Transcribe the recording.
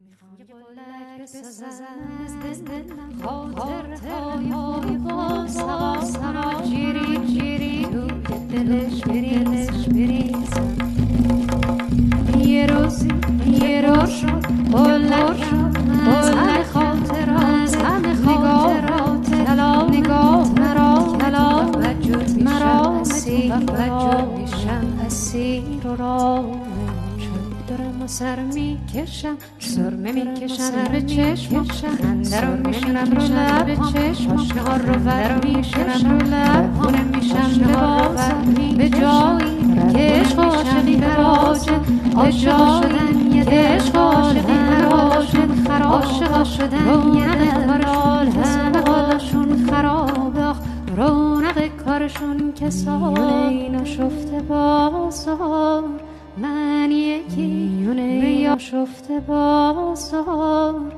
یه بلک بسازم از دلم خاطرهای با سوا جیری توی دلش بریزم. یه روز شد بلک همه خاطرات نگاه مرا توجه میشم اسیر و رام. دارم و سر میکشم سرمه میکشم به چشم خنده رو میشنم رو لب آشنا ها رو ور میشنم رو لب خونه میشم به بازم به جایی که عشق عاشقی براجه عاشق شدن یه عشق عاشقی براجه عاشق شدن یه دلبرال همه حالشون خرابه رونق کارشون کساد اینا شفته بازار من یکی ریا شفته بازار